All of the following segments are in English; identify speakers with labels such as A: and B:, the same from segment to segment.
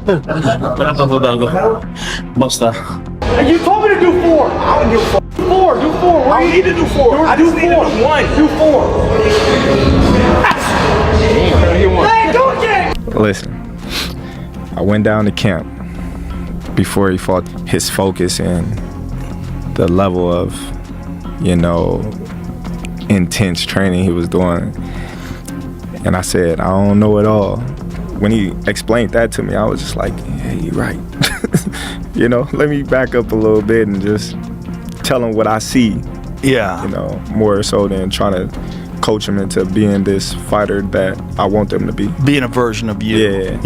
A: Wala pang babago. Basta.
B: And you told me to do 4. I don't do 4. Do 4. What do you need to do 4? I just need to do 1. Do 4.
C: Listen, I went down to camp before he fought. His focus and the level of, you know, intense training he was doing. And I said, I don't know it all. When he explained that to me, I was just like, yeah, you're right. You know, let me back up a little bit and just tell him what I see.
D: Yeah.
C: You know, more so than trying to coach him into being this fighter that I want them to be.
D: Being a version of you.
C: Yeah.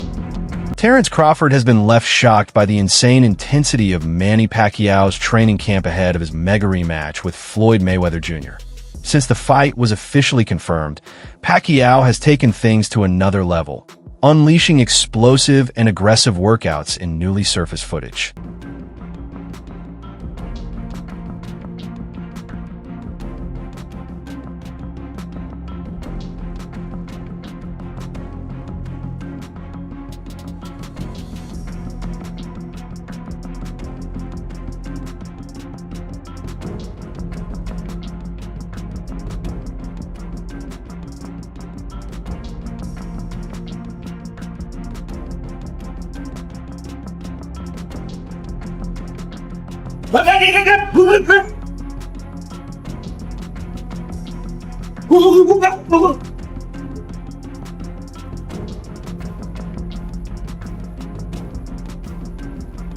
E: Terence Crawford has been left shocked by the insane intensity of Manny Pacquiao's training camp ahead of his mega rematch with Floyd Mayweather Jr. Since the fight was officially confirmed, Pacquiao has taken things to another level, unleashing explosive and aggressive workouts in newly surfaced footage.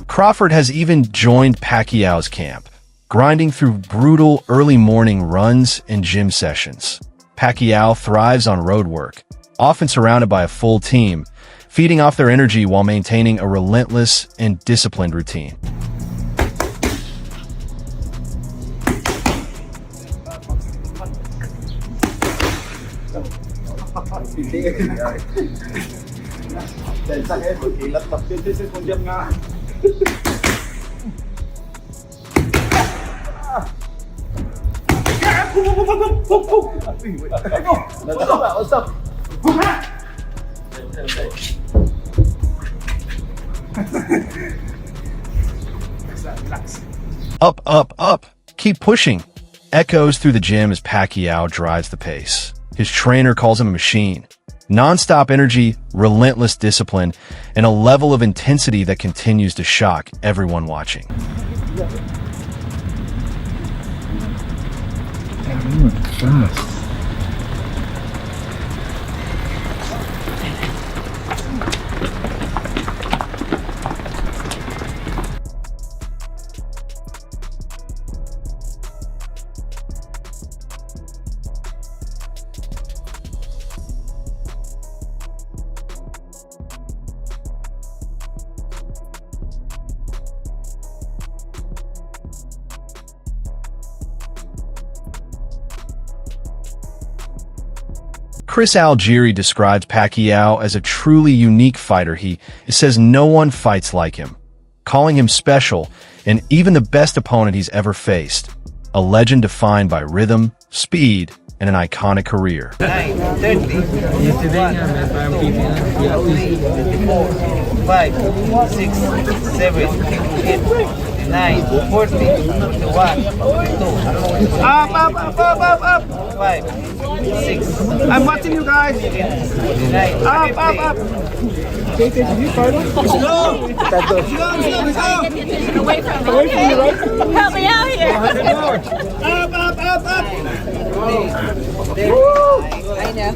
E: Crawford has even joined Pacquiao's camp, grinding through brutal early morning runs and gym sessions. Pacquiao thrives on road work, often surrounded by a full team, feeding off their energy while maintaining a relentless and disciplined routine. Up, up, up. Keep pushing. Echoes through the gym as Pacquiao drives the pace. His trainer calls him a machine. Non-stop energy, relentless discipline, and a level of intensity that continues to shock everyone watching. Chris Algieri describes Pacquiao as a truly unique fighter. He says no one fights like him, calling him special and even the best opponent he's ever faced. A legend defined by rhythm, speed, and an iconic career.
F: 9, 30, 5, 6, 7, 8, 9, 40, 41, 2, up, 5, 6. I'm watching you guys. 9, up.
B: JJ, did you fight him?
G: Away from me, right? Help me out here.
B: Up.
G: I know.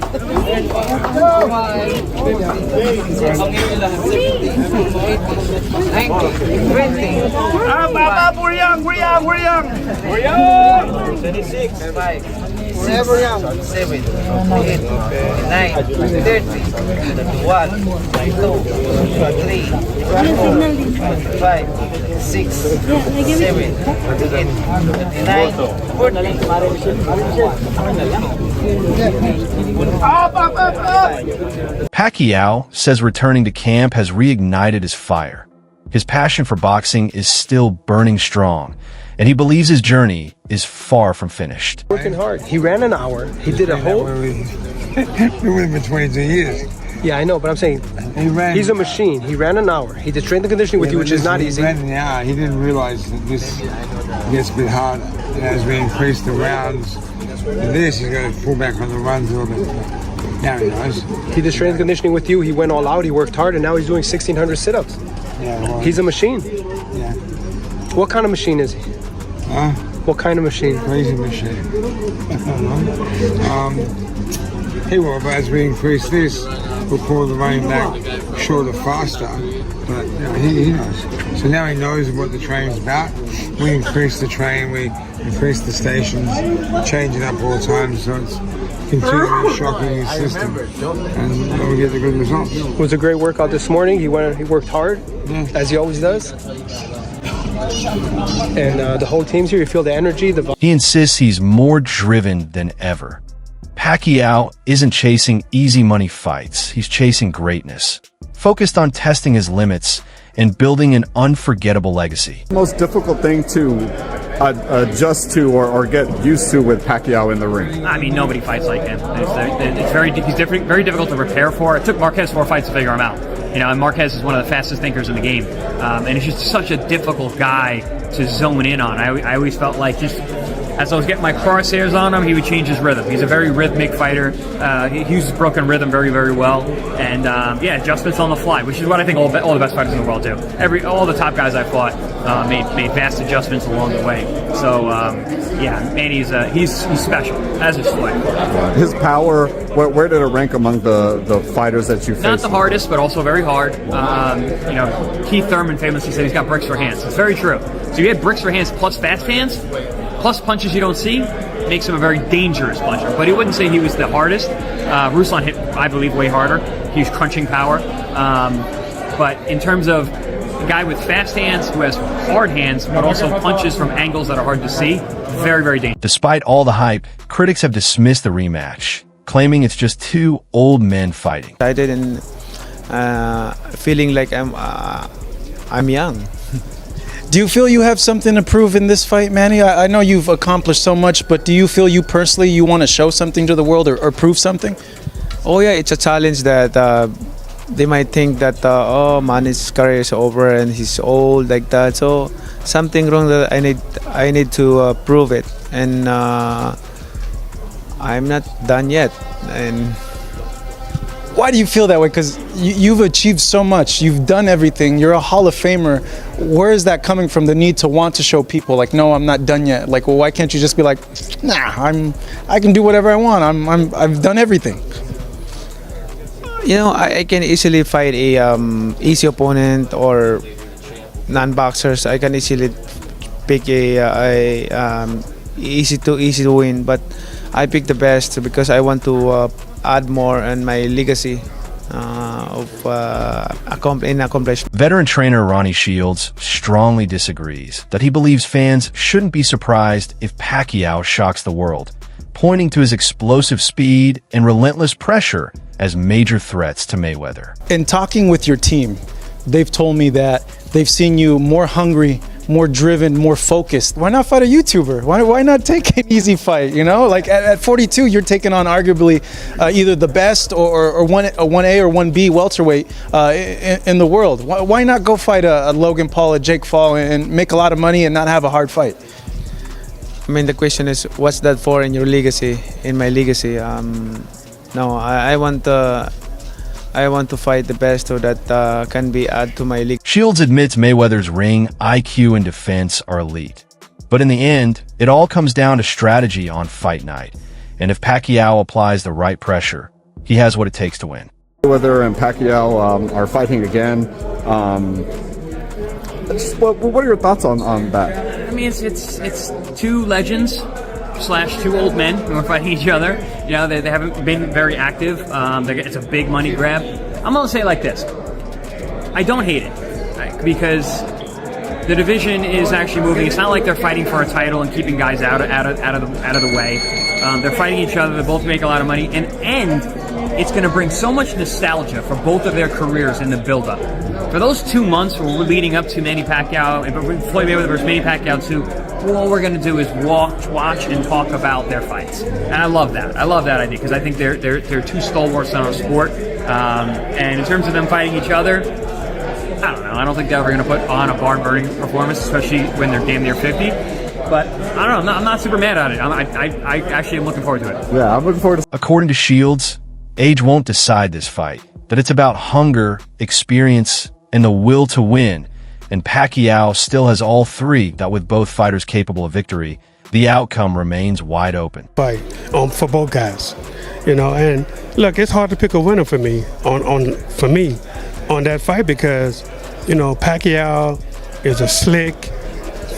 B: Up, we're young.
F: 26, 5, 6, 7, 8, 9, 30, 1, 2, 3, 4, 5, 6, 7, 8, 9, 40.
B: Up.
E: Pacquiao says returning to camp has reignited his fire. His passion for boxing is still burning strong, and he believes his journey is far from finished.
H: Working hard. He ran an hour. He did a whole...
I: Been with him for 22 years.
F: Yeah, I know, but I'm saying he's a machine. He ran an hour. He did strength and conditioning with you, which is not easy.
H: He ran an hour. He didn't realize that this gets a bit harder. As we increase the rounds, he's going to pull back on the runs a little bit. Now he knows.
F: He did strength and conditioning with you. He went all out. He worked hard, and now he's doing 1,600 sit-ups.
H: Yeah, well,
F: he's a machine.
H: Yeah.
F: What kind of machine is he?
H: Huh?
F: What kind of machine?
H: Crazy machine. He will, but as we increase this, we'll pull the running back shorter, faster. But he knows. So now he knows what the train's about. We increase the train, we increase the stations, change it up all the time, so it's continually shocking his system, and we get the good results.
F: It was a great workout this morning. He worked hard, as he always does. And the whole team's here. You feel the energy.
E: He insists he's more driven than ever. Pacquiao isn't chasing easy money fights. He's chasing greatness, focused on testing his limits and building an unforgettable legacy.
I: The most difficult thing to adjust to or get used to with Pacquiao in the ring?
J: I mean, nobody fights like him. He's very difficult to prepare for. It took Marquez 4 fights to figure him out. You know, and Marquez is one of the fastest thinkers in the game, and he's just such a difficult guy to zone in on. I always felt like just as I was getting my crosshairs on him, he would change his rhythm. He's a very rhythmic fighter. He uses broken rhythm very, very well, and yeah, adjustments on the fly, which is what I think all the best fighters in the world do. All the top guys I fought made vast adjustments along the way. So yeah, Manny's he's special, as is Floyd.
I: His power, where did it rank among the fighters that you faced?
J: Not the hardest, but also very hard. You know, Keith Thurman famously said he's got bricks for hands. It's very true. So you had bricks for hands plus fast hands, plus punches you don't see, makes him a very dangerous puncher. But he wouldn't say he was the hardest. Ruslan hit, I believe, way harder. He was crunching power. But in terms of a guy with fast hands who has hard hands, but also punches from angles that are hard to see, very, very dangerous.
E: Despite all the hype, critics have dismissed the rematch, claiming it's just two old men fighting.
K: I didn't feeling like I'm young.
L: Do you feel you have something to prove in this fight, Manny? I know you've accomplished so much, but do you feel you personally, you want to show something to the world or prove something?
K: Oh yeah, it's a challenge that they might think that oh, Manny's career is over and he's old like that. So something wrong that I need to prove it, and I'm not done yet. And
L: why do you feel that way? Because you've achieved so much. You've done everything. You're a Hall of Famer. Where is that coming from, the need to want to show people, like, no, I'm not done yet? Like, well, why can't you just be like, nah, I can do whatever I want. I've done everything.
K: You know, I can easily fight a easy opponent or non-boxers. I can easily pick a easy to win, but I pick the best because I want to add more in my legacy of accomplishment.
E: Veteran trainer Ronnie Shields strongly disagrees, that he believes fans shouldn't be surprised if Pacquiao shocks the world, pointing to his explosive speed and relentless pressure as major threats to Mayweather.
L: In talking with your team, they've told me that they've seen you more hungry, more driven, more focused. Why not fight a YouTuber? Why not take an easy fight, you know? Like at 42, you're taking on arguably either the best or a 1A or 1B welterweight in the world. Why not go fight a Logan Paul, a Jake Paul, and make a lot of money and not have a hard fight?
K: I mean, the question is, what's that for in your legacy, in my legacy? No, I want to fight the best so that can be added to my league.
E: Shields admits Mayweather's ring, IQ, and defense are elite. But in the end, it all comes down to strategy on fight night. And if Pacquiao applies the right pressure, he has what it takes to win.
I: Mayweather and Pacquiao are fighting again. What are your thoughts on that?
J: I mean, it's two legends / two old men who are fighting each other. You know, they haven't been very active. It's a big money grab. I'm gonna say it like this: I don't hate it, right? Because the division is actually moving. It's not like they're fighting for a title and keeping guys out of the way. They're fighting each other. They both make a lot of money, and it's going to bring so much nostalgia for both of their careers in the build-up. For those 2 months where we're leading up to Manny Pacquiao and Floyd Mayweather versus Manny Pacquiao 2, all we're going to do is watch and talk about their fights. And I love that. I love that idea because I think they're two stalwarts in our sport. And in terms of them fighting each other, I don't know. I don't think they're ever going to put on a barn-burning performance, especially when they're damn near 50. But I don't know. I'm not super mad at it. I actually am looking forward to it.
I: Yeah, I'm looking forward to.
E: According to Shields, age won't decide this fight. That it's about hunger, experience, and the will to win. And Pacquiao still has all three. That with both fighters capable of victory, the outcome remains wide open.
M: Fight for both guys, you know. And look, it's hard to pick a winner for me on that fight because, you know, Pacquiao is a slick,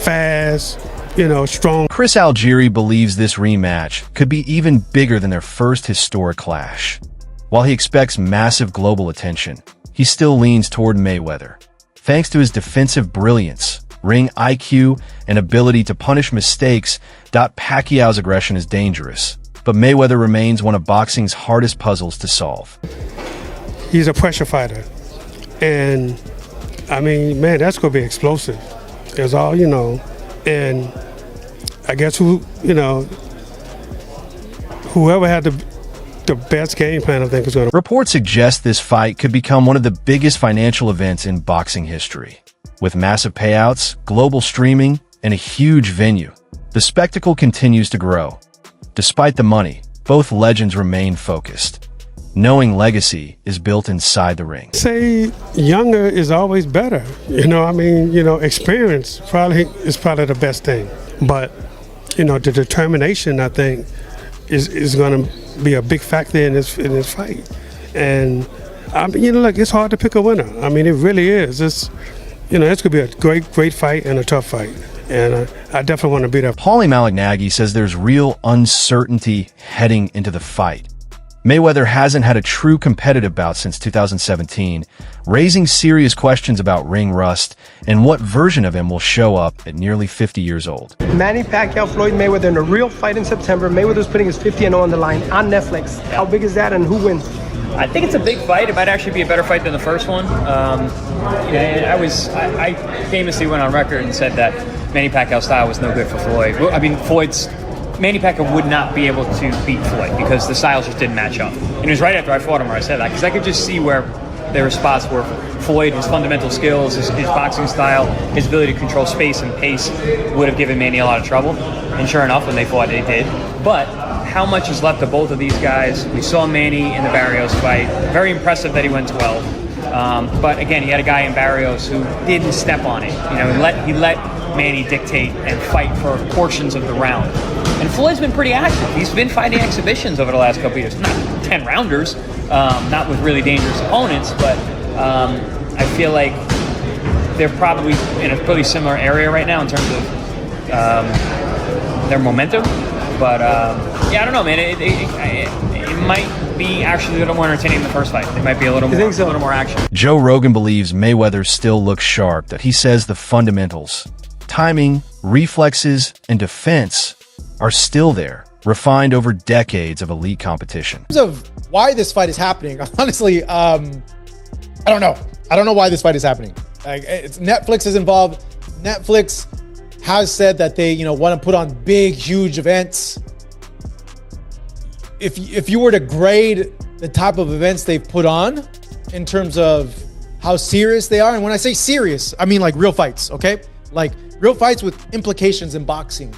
M: fast, you know, strong.
E: Chris Algieri believes this rematch could be even bigger than their first historic clash. While he expects massive global attention, he still leans toward Mayweather. Thanks to his defensive brilliance, ring IQ, and ability to punish mistakes, Pacquiao's aggression is dangerous. But Mayweather remains one of boxing's hardest puzzles to solve.
M: He's a pressure fighter. And, I mean, man, that's going to be explosive. It's all, you know. And I guess whoever had the best game plan, I think, is going to.
E: Reports suggest this fight could become one of the biggest financial events in boxing history. With massive payouts, global streaming, and a huge venue, the spectacle continues to grow. Despite the money, both legends remain focused, knowing legacy is built inside the ring.
M: Say younger is always better. You know, I mean, you know, experience is probably the best thing. But, you know, the determination, I think, is going to be a big factor in this fight. And, you know, look, it's hard to pick a winner. I mean, it really is. It's, you know, it's going to be a great fight and a tough fight. And I definitely want to beat up.
E: Paulie Malignaggi says there's real uncertainty heading into the fight. Mayweather hasn't had a true competitive bout since 2017, raising serious questions about ring rust and what version of him will show up at nearly 50 years old.
F: Manny Pacquiao, Floyd Mayweather in a real fight in September. Mayweather's putting his 50-0 on the line on Netflix. How big is that and who wins?
J: I think it's a big fight. It might actually be a better fight than the first one. I famously went on record and said that Manny Pacquiao's style was no good for Floyd. I mean, Manny Pacquiao would not be able to beat Floyd because the styles just didn't match up. And it was right after I fought him where I said that, because I could just see where there were spots where Floyd, his fundamental skills, his boxing style, his ability to control space and pace would have given Manny a lot of trouble. And sure enough, when they fought, they did. But how much is left of both of these guys? We saw Manny in the Barrios fight. Very impressive that he went 12. But again, he had a guy in Barrios who didn't step on it. You know, he let Manny dictate and fight for portions of the round. And Floyd's been pretty active. He's been fighting exhibitions over the last couple of years. Not 10-rounders, not with really dangerous opponents, but I feel like they're probably in a pretty similar area right now in terms of their momentum. But yeah, I don't know, man. It might be actually a little more entertaining than the first fight. It might be a little more action.
E: Joe Rogan believes Mayweather still looks sharp, that he says the fundamentals, timing, reflexes, and defense are still there, refined over decades of elite competition.
N: In terms of why this fight is happening, honestly, I don't know. I don't know why this fight is happening. Like, Netflix is involved. Netflix has said that they, want to put on big, huge events. If you were to grade the type of events they've put on in terms of how serious they are, and when I say serious, I mean like real fights, okay? Like real fights with implications in boxing.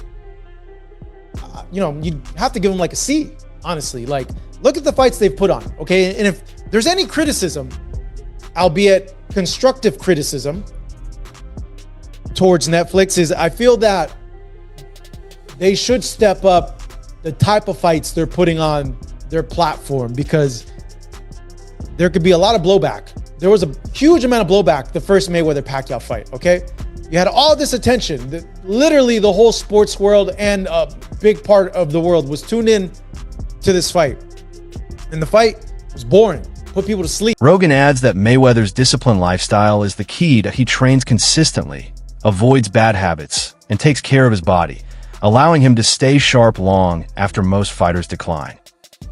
N: You have to give them like a C, honestly. Like, look at the fights they've put on, okay? And if there's any criticism, albeit constructive criticism, towards Netflix, is I feel that they should step up the type of fights they're putting on their platform, because there could be a lot of blowback. There was a huge amount of blowback the first Mayweather-Pacquiao fight, okay? You had all this attention. Literally the whole sports world and a big part of the world was tuned in to this fight. And the fight was boring. Put people to sleep.
E: Rogan adds that Mayweather's disciplined lifestyle is the key to he trains consistently, avoids bad habits, and takes care of his body, allowing him to stay sharp long after most fighters decline.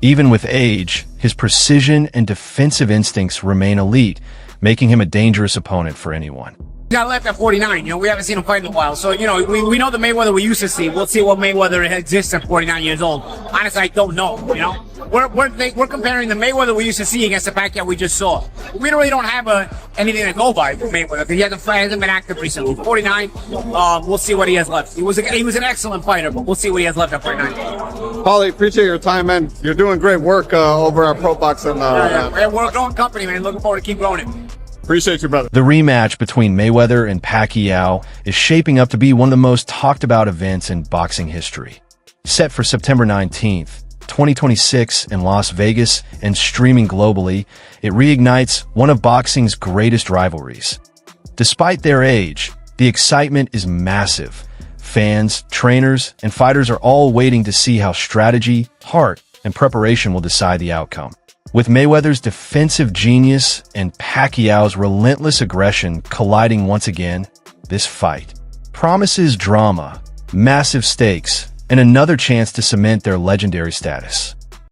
E: Even with age, his precision and defensive instincts remain elite, making him a dangerous opponent for anyone.
O: got left at 49. You know, we haven't seen him fight in a while. So, you know, we know the Mayweather we used to see. We'll see what Mayweather exists at 49 years old. Honestly, I don't know, you know. We're comparing the Mayweather we used to see against the Pacquiao we just saw. We really don't have anything to go by for Mayweather because he hasn't been active recently. 49, we'll see what he has left. He was an excellent fighter, but we'll see what he has left at 49.
I: Paulie, appreciate your time, man. You're doing great work over at Pro Boxing.
O: We're a growing company, man. Looking forward to keep growing it.
I: Appreciate you, brother.
E: The rematch between Mayweather and Pacquiao is shaping up to be one of the most talked about events in boxing history. Set for September 19th, 2026 in Las Vegas and streaming globally, it reignites one of boxing's greatest rivalries. Despite their age, the excitement is massive. Fans, trainers, and fighters are all waiting to see how strategy, heart, and preparation will decide the outcome. With Mayweather's defensive genius and Pacquiao's relentless aggression colliding once again, this fight promises drama, massive stakes, and another chance to cement their legendary status.